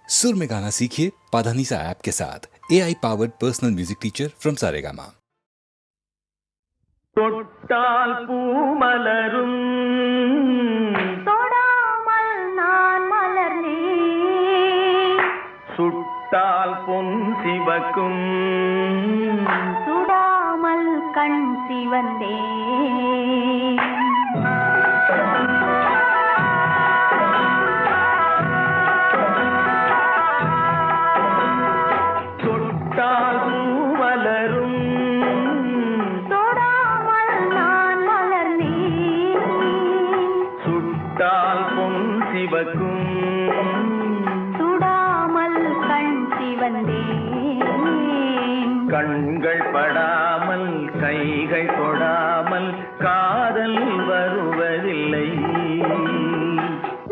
सुर में गाना सीखिए पाधानीसा ऐप के साथ। AI powered personal music teacher from Saregama. தொட்டால் பூமலரும் தொடாமல் நான் மலர்ந்தேன், சுட்டால் பொன் சிவக்கும் சுடாமல் கண் சிவந்தேன். தொட்டால் பூமலரும் தொடாமல் நான் மலர்ந்தேன், சுட்டால் பொன் சிவக்கும் சுடாமல் கண் சிவந்தேன். கண்கள் படாமல் கைகள் தொடாமல் காதல் வருவதில்லை.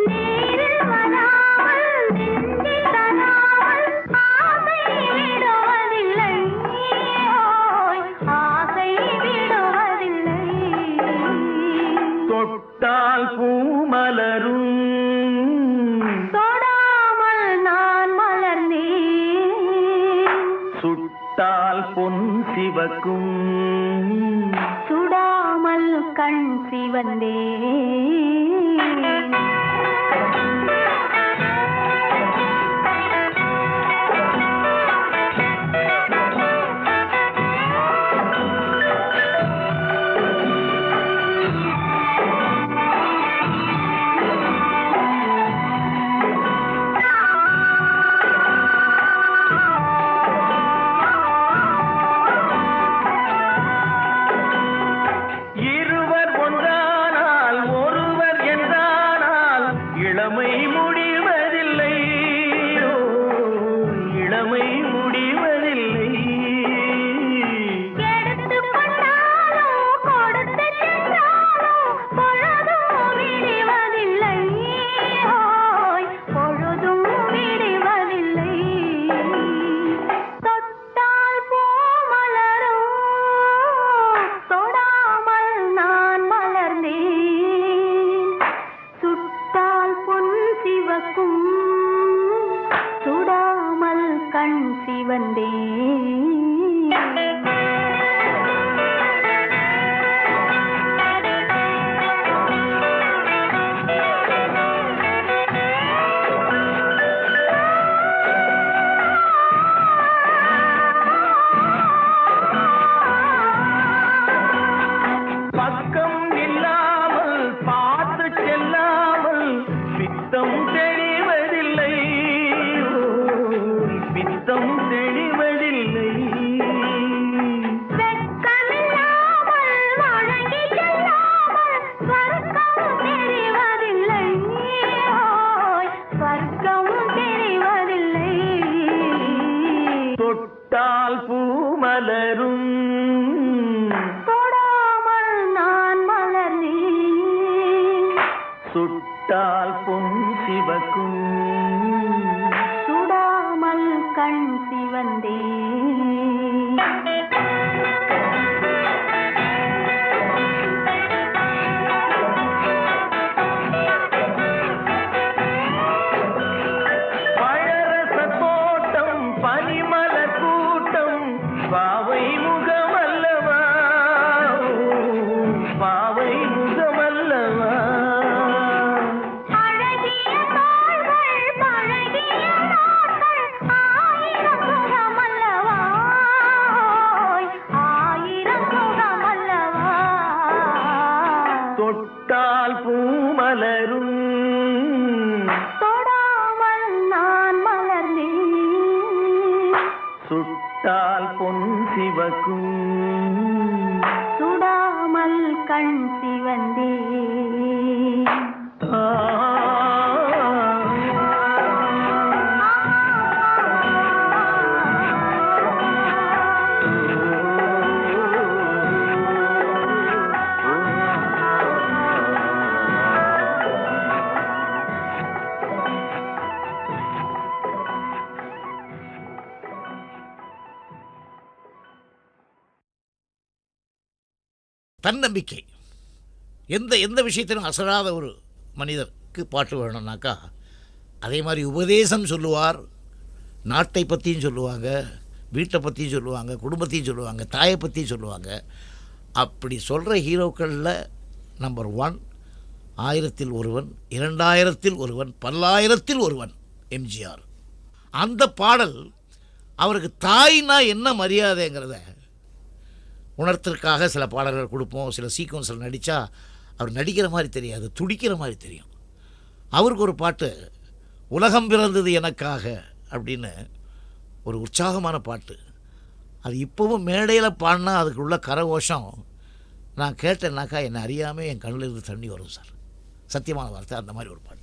நீரில் வராமல் நெஞ்சில் தராமல் ஆசை விடுவதில்லை, ஓய் ஆசை விடுவதில்லை. தொட்டால் பூமலரும் தொடாமல் நான் மலர்ந்தேன், சுட்டால் பொன் சிவக்கும் சுடாமல் கண் சிவந்தேன். இருவர் ஒன்றானால் ஒருவர் என்றானால் இளமை முடிவதில்லை. ஓ, இளமை முடிவதில்லை. எடுத்துக் கொண்டாலோ கொடுத்து சென்றாலோ பொழுதும் விடுவதில்லை, ஓய் பொழுதும் விடுவதில்லை. தொட்டால் பூ மலரும், தொடாமல் நான் மலர்ந்தேன், சுட்டால் பொன் சிவக்கும் சுடாமல் கண் சிவந்தேன். பக்கம் இல்லாமல் பார்த்து செல்லாமல் பித்தம் தெளிவதில்லை. ஓ, பித்தம் தெளிவதில்லை. வெட்கமில்லாமல் வழங்கி செல்லாமல் ஸ்வர்க்கம் தெரிவதில்லை, ஓய் ஸ்வர்க்கம் தெரிவதில்லை. தொட்டால் பூமலரும் தொடாமல் நான் மலர்ந்தேன், சுட்டால் பொன் சிவக்கும் சுடாமல் கண் சிவந்தேன். பழரச தோட்டம் பனிமலர் கூட்டம் பாவை முகமல்லவா, பாவை முகமல்லவா. அழகிய தோள்கள் பழகிய நாட்கள் ஆயிரம் முகமல்லவா, ஓய் ஆயிரம் முகமல்லவா. தொட்டால் பூமலரும் தொடாமல் நான் மலர்ந்தேன், சுட்டால் பொன் சிவக்கும் சுடாமல் கண் சிவந்தேன். ஆ. தன்னம்பிக்கை. எந்த எந்த விஷயத்திலும் அசராத ஒரு மனிதருக்கு பாட்டு வேணும்னாக்கா அதே மாதிரி உபதேசம் சொல்லுவார். நாட்டை பற்றியும் சொல்லுவாங்க, வீட்டை பற்றியும் சொல்லுவாங்க, குடும்பத்தையும் சொல்லுவாங்க, தாயை பற்றியும் சொல்லுவாங்க. அப்படி சொல்கிற ஹீரோக்களில் நம்பர் 1 1000ல் ஒருவன், 2000ல் ஒருவன், 10,000ல் ஒருவன் எம்ஜிஆர். அந்த பாடல் அவருக்கு தாய்னா என்ன மரியாதைங்கிறத உணர்த்துறதுக்காக சில பாடல்கள் கொடுப்போம். சில சீக்வன்ஸில் நடித்தா அவர் நடிக்கிற மாதிரி தெரியாது, துடிக்கிற மாதிரி தெரியும். அவருக்கு ஒரு பாட்டு உலகம் பிறந்தது எனக்காக அப்படின்னு ஒரு உற்சாகமான பாட்டு. அது இப்போவும் மேடையில் பாடினா அதுக்குள்ள கரகோஷம் நான் கேட்டேன்னாக்கா என்னை அறியாமல் என் கண்ணில் இருந்து தண்ணி வரும் சார். சத்தியமான வார்த்தை. அந்த மாதிரி ஒரு பாட்டு.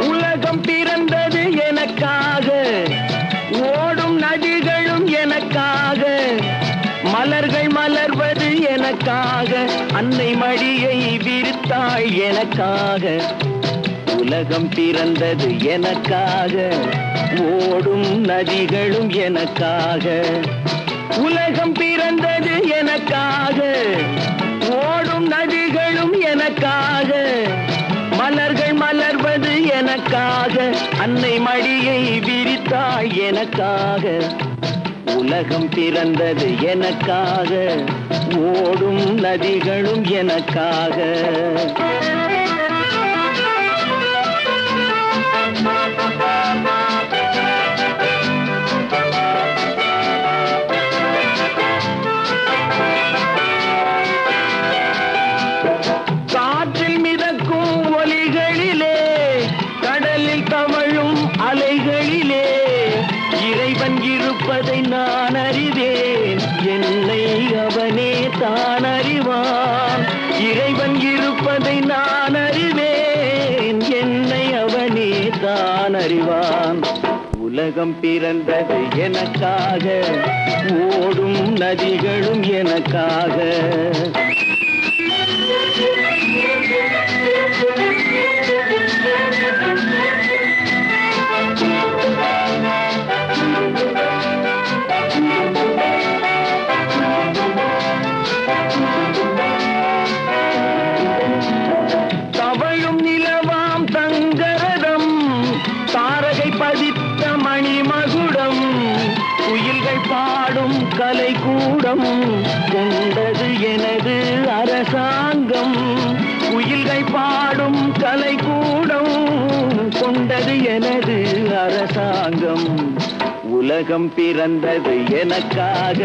உலகம் பிறந்தது எனக்காக, ஓடும் நதிகளும் எனக்காக, மலர்கள் மலர்வது எனக்காக, அன்னை மடியை விரித்தாள் எனக்காக. உலகம் பிறந்தது எனக்காக, ஓடும் நதிகளும் எனக்காக. உலகம் பிறந்தது எனக்காக, ஓடும் நதிகளும் எனக்காக, மலர்கள் மலர்வது எனக்காக, அன்னை மடியை விரித்தாள் எனக்காக. உலகம் பிறந்தது எனக்காக, ஓடும் நதிகளும் எனக்காக. காற்றில் மிதக்கும் ஒலிகளிலே, கடலில் தவழும் அலைகளிலே, இறைவன் இருப்பதை நான் அறிவேன், என்னை அவனே தான் அறிவான். இறைவன் இருப்பதை நான் அறிவேன், என்னை அவனே தான் அறிவான். உலகம் பிறந்தது எனக்காக, ஓடும் நதிகளும் எனக்காக. தவழும் நிலவாம் தங்கரதம், தாரகை பதித்த மணிமகுடம், குயில்கள் பாடும் கலைக்கூடம், கொண்டது எனது அரசாங்கம். குயில்கள் பாடும் கலைக்கூடம், கொண்டது எனது அரசாங்கம். உலகம் பிறந்தது எனக்காக,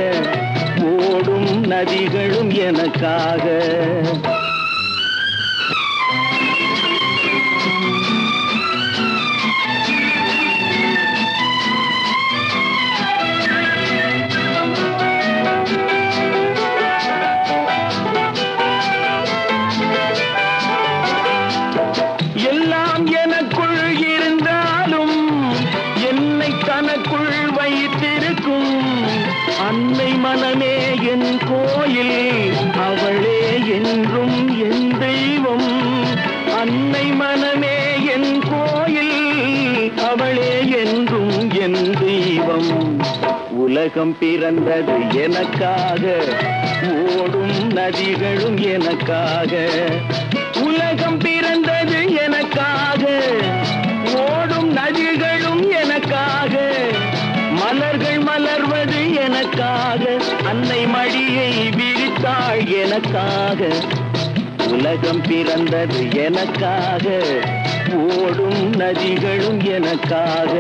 ஓடும் நதிகளும் எனக்காக. எல்லாம் எனக்குள் இருந்தாலும் என்னை தனக்குள் வைத்திருக்கும் அன்னை மனமே என் கோயில், அவளே என்றும் என் தெய்வம். அன்னை மனமே என் கோயில், அவளே என்றும் என் தெய்வம். உலகம் பிறந்தது எனக்காக, ஓடும் நதிகளும் எனக்காக. உலகம் பிறந்தது எனக்காக, ஓடும் நதிகளும் எனக்காக, மலர்கள் மலர்வது எனக்காக, அன்னை மடியை விரித்தாள் எனக்காக. உலகம் பிறந்தது எனக்காக, ஓடும் நதிகளும் எனக்காக.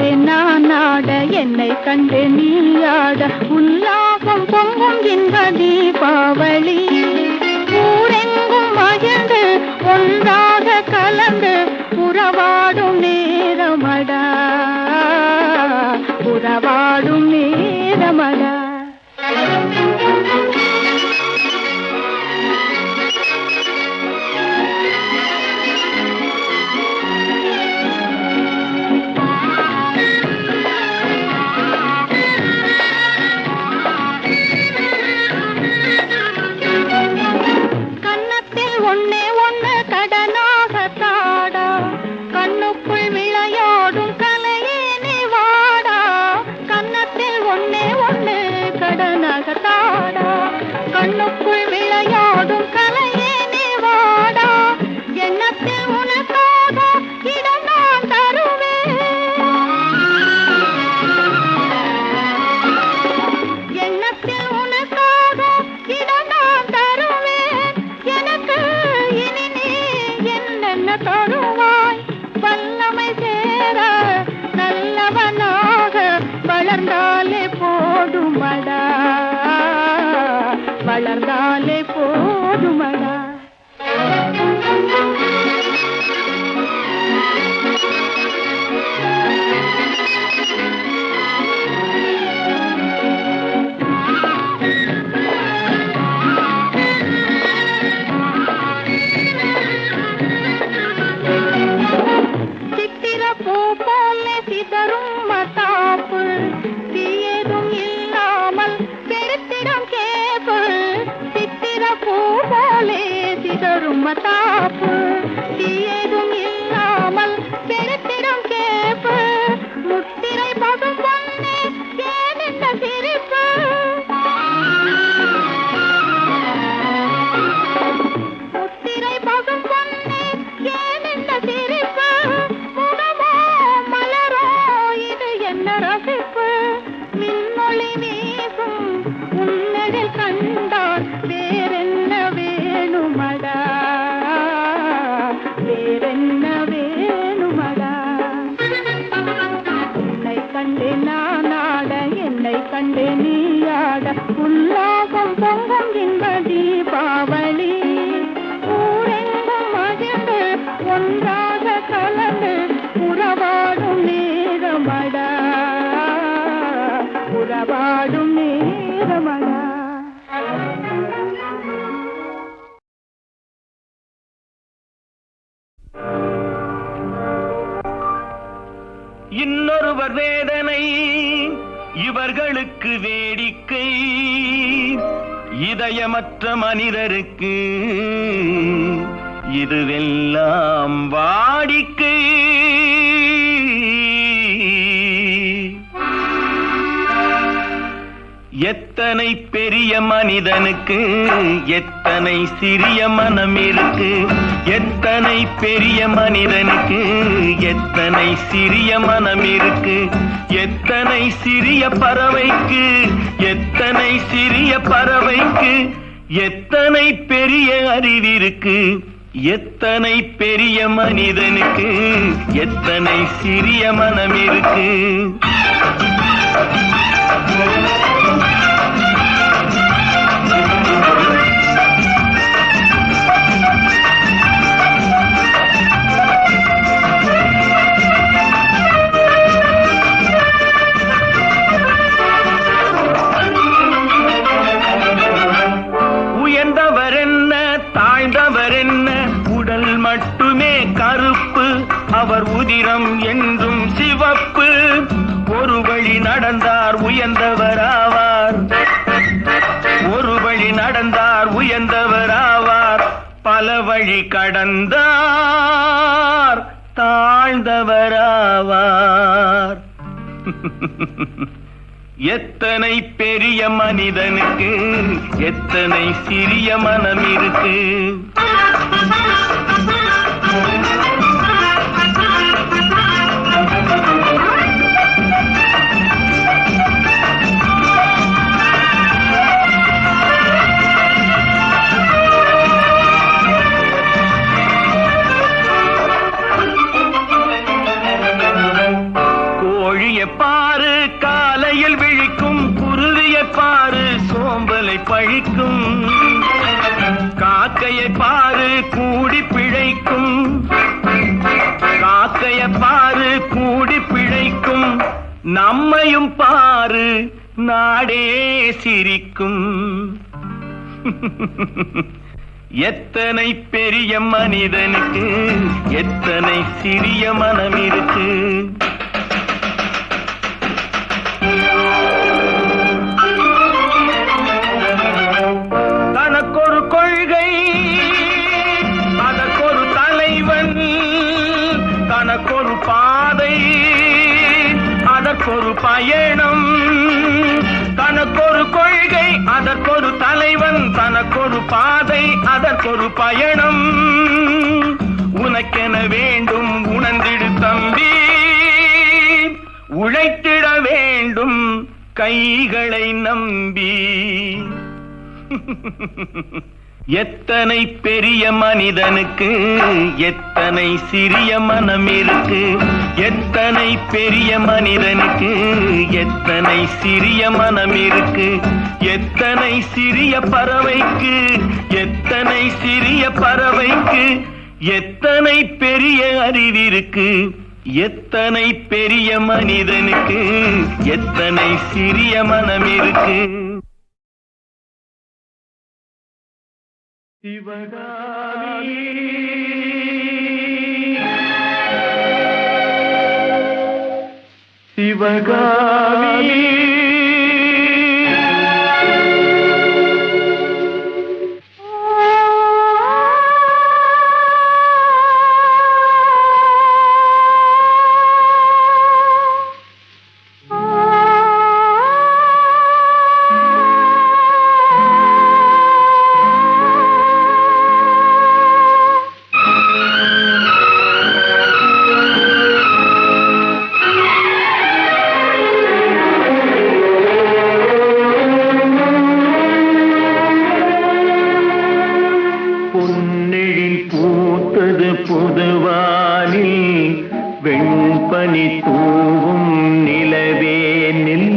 கண்டு நான் ஆட என்னை கண்டு நீ ஆட உல்லாசம் பொங்கும் இன்ப தீபாவளி ஊரெங்கும் மகிழ்ந்து ஒன்றாக கலந்து உறவாடும் நேரமடா உறவாடும் நேரமடா கண்ணுக்குள் விளையாடும் கலையே நீ வாடா எண்ணத்தில் உனக்காக இடம் நான் தருவேன் எண்ணத்தில் உனக்காக இடம் நான் தருவேன் எனக்கு இனி நீ என்னென்ன தருவாய் வல்லமை சேர நல்லவனாக வளர்ந்தாலே போடுமடா வளர்ந்தாலே போதுமடா சித்திர பூ போல சிதறும் மத்தாப்பு தீயதும் இல்லாமல் பெருத்திடம் கேப்பு சித்திர பூ போலே சிதறும் மத்தாப்பு தீயதும் இல்லாமல் பெருத்திடம் கேப்பு முத்திரை பதும் பொன்னே ஏனென்ன சிரிப்பு முத்திரை பதும் பொன்னே ஏனென்ன சிரிப்பு முகமோ மலரோ இது என்ன ரசிப்பு மின்னொளி வீசும் உன்னடில் கண்டால் வேறென்ன வேணுமடா வேறென்ன வேணுமடா என்னை கண்டு நான் ஆட என்னை கண்டு நீ ஆட உல்லாசம் பொங்கும் இன்ப தீபாவளி ஊரெங்கும் மகிழ்ந்து ஒன்றாக கலந்து உறவாடும் நேரமடா உறவாடும் நேரமடா இன்னொருவர் வேதனை இவர்களுக்கு வேடிக்கை இதயமற்ற மனிதருக்கு இதுவெல்லாம் வாடிக்கை எத்தனை பெரிய மனிதனுக்கு எத்தனை சிறிய மனம் இருக்கு எத்தனை பெரிய மனிதனுக்கு எத்தனை சிறிய மனம் இருக்கு எத்தனை சிறிய பறவைக்கு எத்தனை சிறிய பறவைக்கு எத்தனை பெரிய அறிவிருக்கு எத்தனை பெரிய மனிதனுக்கு எத்தனை சிறிய மனம் இருக்கு உயர்ந்தவர் என்ன தாழ்ந்தவர் என்ன உடல் மட்டுமே கருப்பு அவர் உதிரம் என்றும் சிவப்பு ஒரு வழி நடந்தார் உயர்ந்தவராவார் ஒரு வழி நடந்தார் உயர்ந்தவராவார் பல வழி கடந்தார் தாழ்ந்தவராவார் எத்தனை பெரிய மனிதனுக்கு எத்தனை சிறிய மனம் இருக்கு கோழி கிழிய பாரு காலையில் விழிக்கும் குருவிய பாரு சோம்பலை பழிக்கும் காக்கையை பாரு கூடி பிழைக்கும் காக்கைய பாரு கூடி பிழைக்கும் நம்மையும் பாரு நாடே சிரிக்கும் எத்தனை பெரிய மனிதனுக்கு எத்தனை சிறிய மனம் இருக்கு தனக்கொரு கொள்கை அதற்கொரு தலைவன் தனக்கொரு பாதை அதற்கொரு பயணம் தனக்கொரு கொள்கை அதற்கொரு தலைவன் தனக்கொரு பாதை அதற்கொரு பயணம் உனக்கென வேண்டும் உணர்ந்திடு தம்பி உழைத்திட வேண்டும் கைகளை நம்பி எத்தனை பெரிய மனிதனுக்கு எத்தனை சிறிய மனம் இருக்கு எத்தனை பெரிய மனிதனுக்கு எத்தனை சிறிய மனம் இருக்கு எத்தனை சிறிய பறவைக்கு எத்தனை சிறிய பறவைக்கு எத்தனை பெரிய அறிவிருக்கு எத்தனை பெரிய மனிதனுக்கு எத்தனை சிறிய மனம் இருக்கு சிவகாமி சிவகாமி வெண்பனி தூவும் நிலவேனில்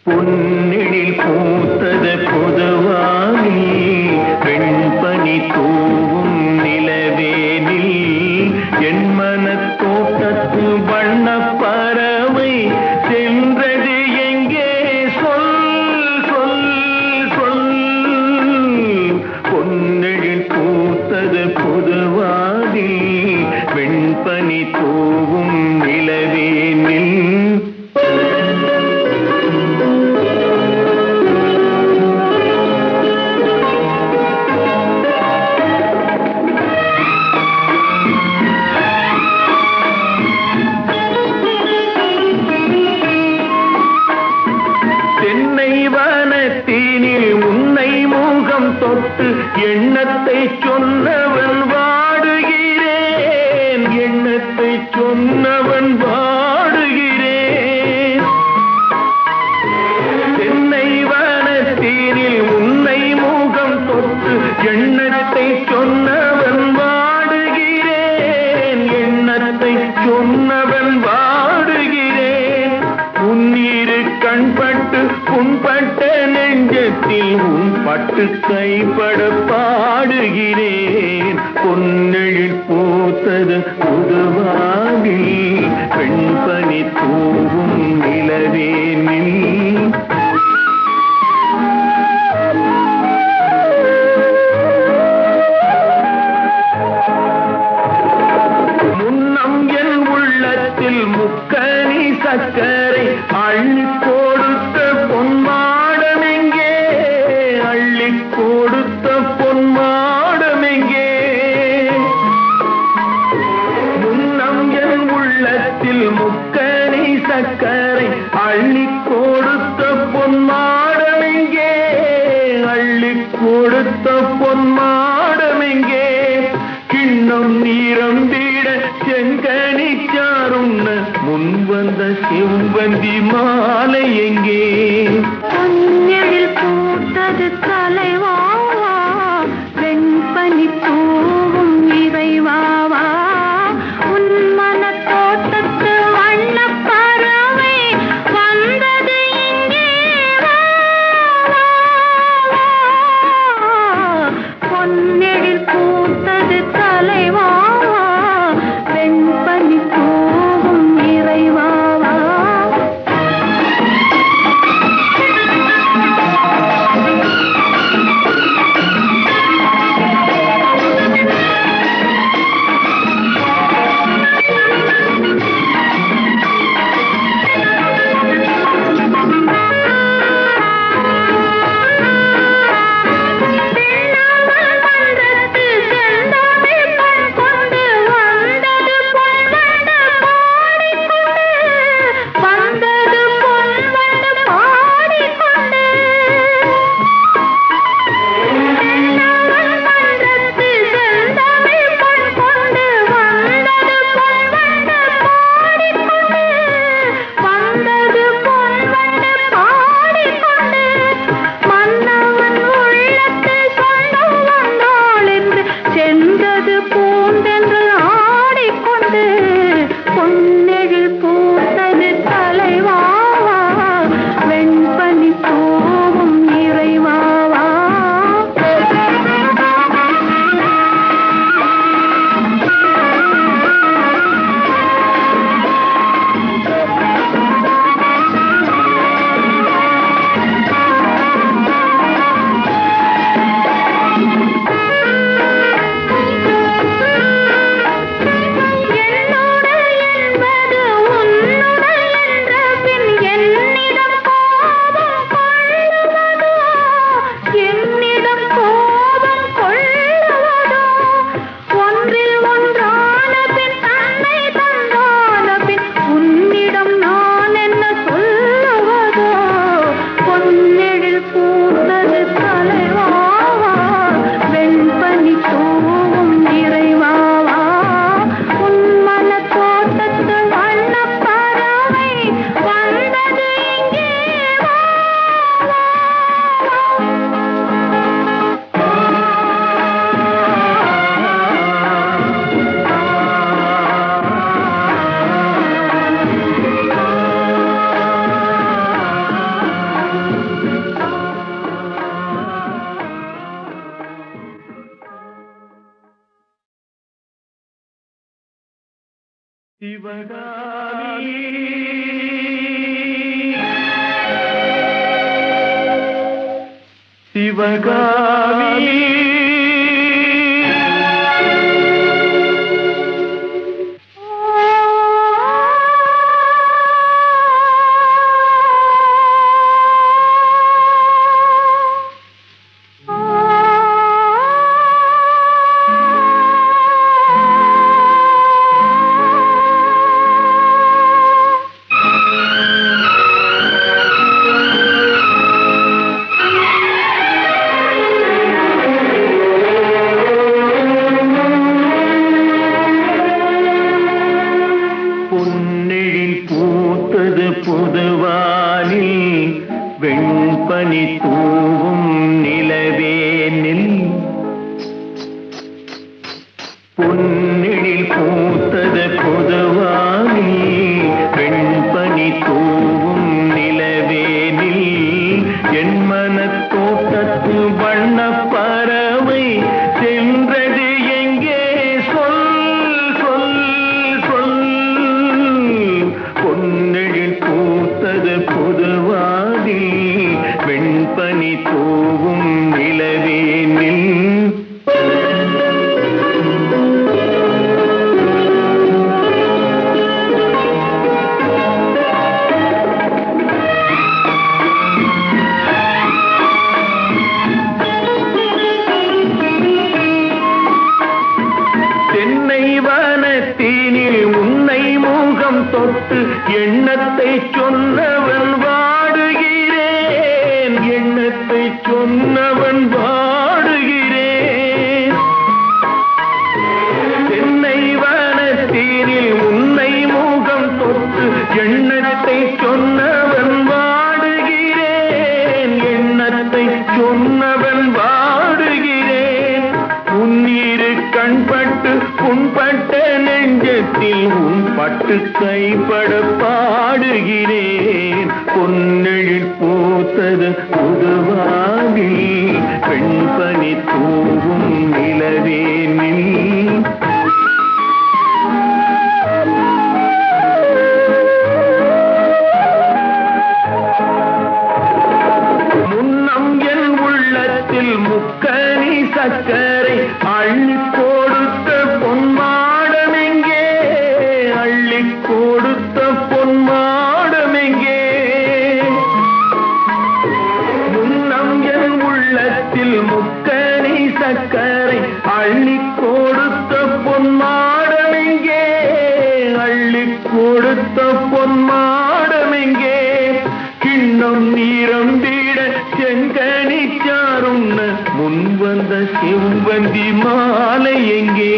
பொன்னிழில் பூத்தது பொதுவானி வெண்பனி தூவும் நிலவேனில் என் மனத்தோட்டத்து வண்ண பறவை சென்றது எங்கே சொல் சொல் சொல் பொன்னிழில் பூத்தது பொதுவானி வெண்பனி தூவும் நிலவேனில் தென்னை வனத்தினில் உன்னை முகம் தொட்டு எண்ணத்தை சொன்னவன் வாடுகிறேன் எண்ணத்தை சொன்னவன் வாடுகிறேன் தென்னை வனத்தினில் உன்னை முகம் தொட்டு எண்ணத்தை சொன்னவன் வாடுகிறேன் எண்ணத்தை சொன்னவன் வாடுகிறேன் உன்னிரு கண்பட்டு புண்பட்ட நெஞ்சத்தில் உன் பட்டு கைப்பட பாடுகிறேன் பொன்னெழில் பூத்தது புதுவாகி பெண்பனி தூவும் நிலவேனில் முன்னம் என் உள்ளத்தில் முக்கனி சக்கரை அள்ளி கொடுத்த பொன்மாடமெங்கே அள்ளி கொடுத்த பொன்மாடமெங்கே முன்னம் என் உள்ளத்தில் முக்கனி சக்கரை அள்ளி கொடுத்த பொன்மாடமெங்கே அள்ளி கொடுத்த பொன்மாடமெங்கே கிண்ணம் நீரம்பிட செங்கனி சாருண்ண முன் வந்த செவ்வந்தி மாலை எங்கே பொன்னெழில் பூத்தது தலைவாவா வெண்பனி தூவும் இறைவாவா உன் மனத்தோட்ட சிவகாமி சிவகாமி பொன்னெழில் பூத்தது புதுவானில் வெண்பனி தூவும் நிலவேனில் பொன்னெழில் பூத்தது புதுவானில் வெண்பனி தூவும் நிலவேனில் என் மனத்தோட்டத்து வண்ணப் பறவை சென்றது எங்கே சொல் சொல் சொல் பொன்னெழில் பூத்தது புதுவாதி வெண்பனி தூவும் நிலவேனில் தென்னை வனத்தினில் உன்னை முகம் தொட்டு எண்ணத்தை சொன்னவன் வாடுகிறேன் எண்ணத்தை சொன்னவன் வாடுகிறேன் தென்னை வனத்தினில் உன்னை முகம் தொட்டு எண்ணத்தை சொன்னவன் வாடுகிறேன் எண்ணத்தை சொன்னவன் வாடுகிறேன் உன்னிரு கண்பட்டு புண்பட்ட நெஞ்சத்தில் உன் பட்டு கைப்பட பாடுகிறேன் பொன்னெழில் பூத்தது புதுவாகி பெண்பனி தூவும் நிலவேனில் முன்னம் என் உள்ளத்தில் முக்கனி சக்கரை அள்ளி கொடுத்த பொன்மாடமெங்கே அள்ளி கொடுத்த பொன்மாடமெங்கே முன்னம் என் உள்ளத்தில் முக்கனி சக்கரை அள்ளி கொடுத்த பொன்மாடமெங்கே அள்ளி கொடுத்த பொன்மாடமெங்கே கிண்ணம் நீரம்பிட செங்கனி சாருண்ண முன் வந்த செவ்வந்தி மாலை எங்கே